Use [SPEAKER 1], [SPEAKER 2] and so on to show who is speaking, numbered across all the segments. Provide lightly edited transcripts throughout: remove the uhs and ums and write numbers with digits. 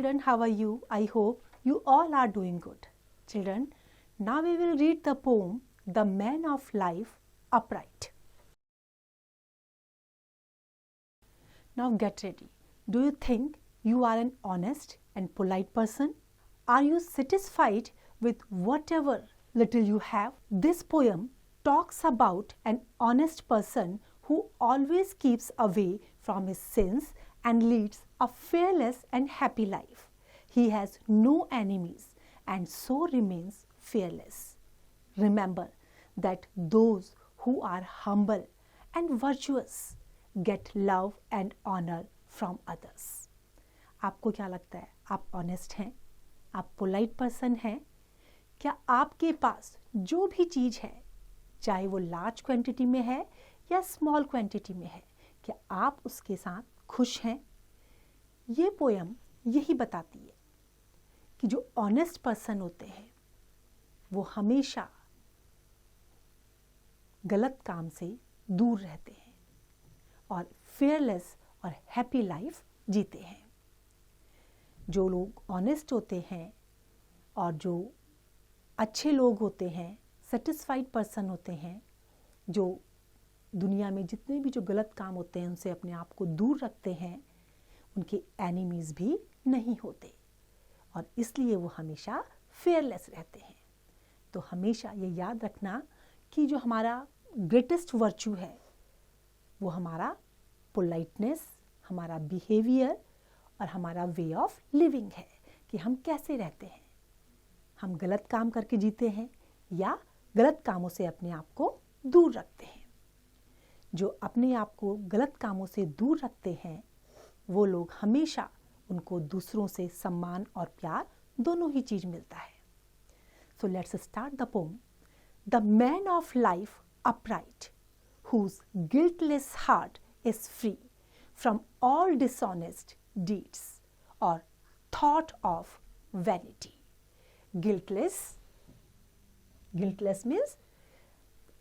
[SPEAKER 1] children, how are you? I hope you all are doing good. Children, now we will read the poem, The Man of Life Upright. Now get ready. Do you think you are an honest and polite person? Are you satisfied with whatever little you have? This poem talks about an honest person who always keeps away from his sins and leads a fearless and happy life. He has no enemies and so remains fearless. Remember that those who are humble and virtuous get love and honor from others. आपको क्या लगता है? आप honest हैं? आप polite person हैं? क्या आपके पास जो भी चीज़ है, चाहे वो लार्ज क्वांटिटी में है या स्मॉल क्वांटिटी में है, क्या आप उसके साथ खुश हैं? ये पोयम यही बताती है कि जो ऑनेस्ट पर्सन होते हैं वो हमेशा गलत काम से दूर रहते हैं और फेयरलेस और हैप्पी लाइफ जीते हैं। जो लोग ऑनेस्ट होते हैं और जो अच्छे लोग होते हैं, सेटिस्फाइड पर्सन होते हैं, जो दुनिया में जितने भी जो गलत काम होते हैं उनसे अपने आप को दूर रखते हैं, उनके एनिमीज़ भी नहीं होते और इसलिए वो हमेशा फेयरलेस रहते हैं। तो हमेशा ये याद रखना कि जो हमारा ग्रेटेस्ट वर्च्यू है वो हमारा पोलाइटनेस, हमारा बिहेवियर और हमारा वे ऑफ लिविंग है कि हम कैसे रहते हैं। हम गलत काम करके जीते हैं या गलत कामों से अपने आप को दूर रखते हैं। जो अपने आप को गलत कामों से दूर रखते हैं वो लोग हमेशा उनको दूसरों से सम्मान और प्यार दोनों ही चीज़ मिलता है। So let's start the pome. The man of life upright, whose guiltless heart is free from all dishonest deeds or thought of vanity. Guiltless means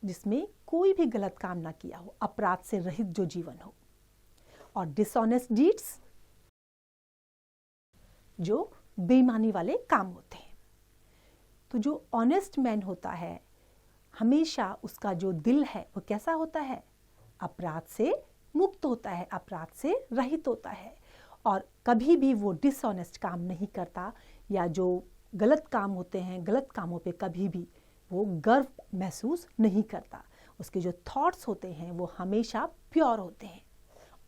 [SPEAKER 1] जिसमें कोई भी गलत काम ना किया हो, अपराध से रहित जो जीवन हो, और dishonest deeds जो बेईमानी वाले काम होते हैं। तो जो ऑनेस्ट मैन होता है हमेशा उसका जो दिल है वो कैसा होता है? अपराध से मुक्त होता है, अपराध से रहित होता है और कभी भी वो डिसऑनेस्ट काम नहीं करता या जो गलत काम होते हैं, गलत कामों पे कभी भी वो गर्व महसूस नहीं करता। उसके जो थॉट्स होते हैं वो हमेशा प्योर होते हैं,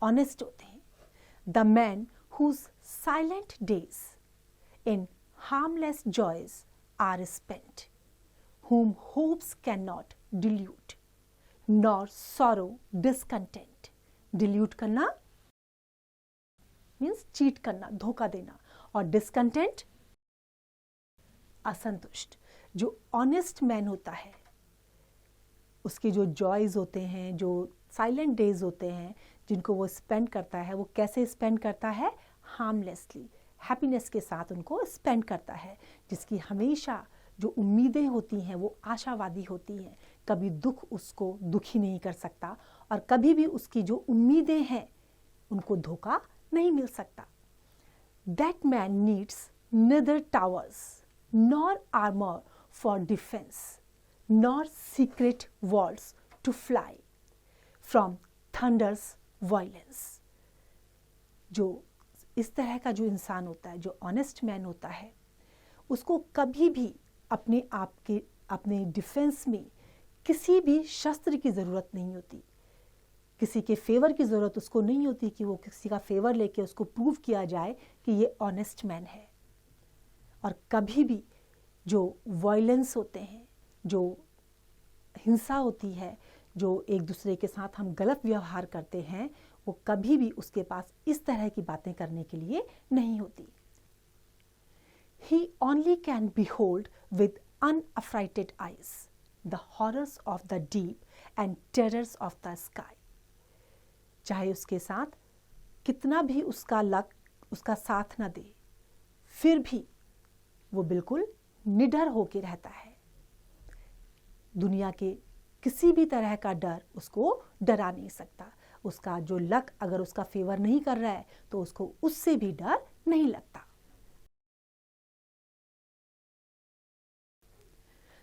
[SPEAKER 1] ऑनेस्ट होते हैं। The man whose silent days in harmless joys are spent, whom hopes cannot delude, nor sorrow discontent. Delude करना means cheat करना, धोखा देना, और discontent असंतुष्ट। जो honest man होता है उसके जो joys होते हैं, जो silent days होते हैं जिनको वो spend करता है, वो कैसे spend करता है? harmlessly, happiness के साथ उनको spend करता है, जिसकी हमेशा जो उम्मीदें होती हैं वो आशावादी होती हैं। कभी दुख उसको दुखी नहीं कर सकता और कभी भी उसकी जो उम्मीदें हैं उनको धोखा नहीं मिल सकता। That man needs neither towers nor armor for defense, nor secret walls to fly from thunder's violence. जो इस तरह का जो इंसान होता है, जो ऑनेस्ट मैन होता है, उसको कभी भी अपने आप के अपने डिफेंस में किसी भी शस्त्र की ज़रूरत नहीं होती, किसी के फेवर की ज़रूरत उसको नहीं होती कि वो किसी का फेवर लेके उसको प्रूव किया जाए कि ये ऑनेस्ट मैन है। और कभी भी जो वायलेंस होते हैं, जो हिंसा होती है, जो एक दूसरे के साथ हम गलत व्यवहार करते हैं, वो कभी भी उसके पास इस तरह की बातें करने के लिए नहीं होती। He only can behold with unaffrighted eyes the horrors of the deep and terrors of the sky. चाहे उसके साथ कितना भी उसका लक उसका साथ न दे, फिर भी वो बिल्कुल निडर होके रहता है। दुनिया के किसी भी तरह का डर उसको डरा नहीं सकता। उसका जो लक अगर उसका फेवर नहीं कर रहा है तो उसको उससे भी डर नहीं लगता।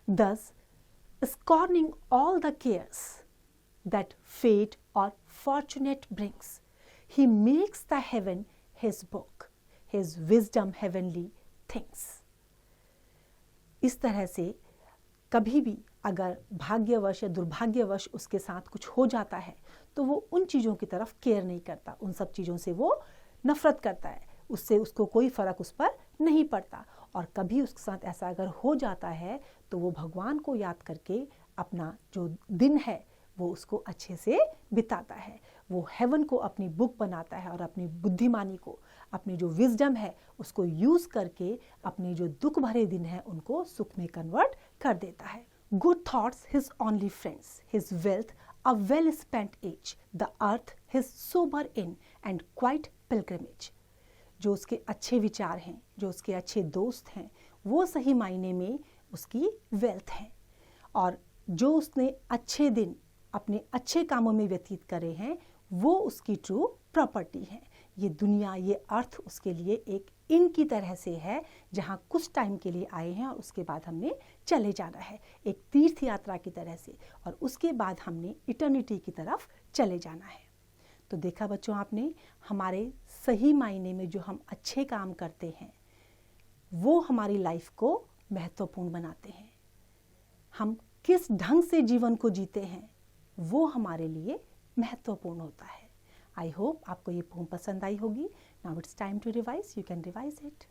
[SPEAKER 1] thus scorning all the cares that fate or fortunate brings. He makes the heaven his book, his wisdom heavenly things. इस तरह से कभी भी अगर भाग्यवश या दुर्भाग्यवश उसके साथ कुछ हो जाता है तो वो उन चीज़ों की तरफ केयर नहीं करता, उन सब चीज़ों से वो नफरत करता है, उससे उसको कोई फ़र्क उस पर नहीं पड़ता। और कभी उसके साथ ऐसा अगर हो जाता है तो वो भगवान को याद करके अपना जो दिन है वो उसको अच्छे से बिताता है। वो हेवन को अपनी बुक बनाता है और अपनी बुद्धिमानी को, अपनी जो विजडम है उसको यूज़ करके अपने जो दुख भरे दिन है उनको सुख में कन्वर्ट कर देता है। Good thoughts his only friends, his wealth a well spent age, the earth his sober inn and quiet pilgrimage. जो उसके अच्छे विचार हैं, जो उसके अच्छे दोस्त हैं, वो सही मायने में उसकी वेल्थ हैं। और जो उसने अच्छे दिन अपने अच्छे कामों में व्यतीत करे हैं वो उसकी ट्रू प्रॉपर्टी है। ये दुनिया, ये अर्थ उसके लिए एक इन की तरह से है जहाँ कुछ टाइम के लिए आए हैं और उसके बाद हमने चले जाना है, एक तीर्थ यात्रा की तरह से, और उसके बाद हमने इटर्निटी की तरफ चले जाना है। तो देखा बच्चों आपने, हमारे सही मायने में जो हम अच्छे काम करते हैं वो हमारी लाइफ को महत्वपूर्ण बनाते हैं। हम किस ढंग से जीवन को जीते हैं वो हमारे लिए महत्वपूर्ण होता है। आई होप आपको ये पोम पसंद आई होगी। Now it's time to revise, you can revise it.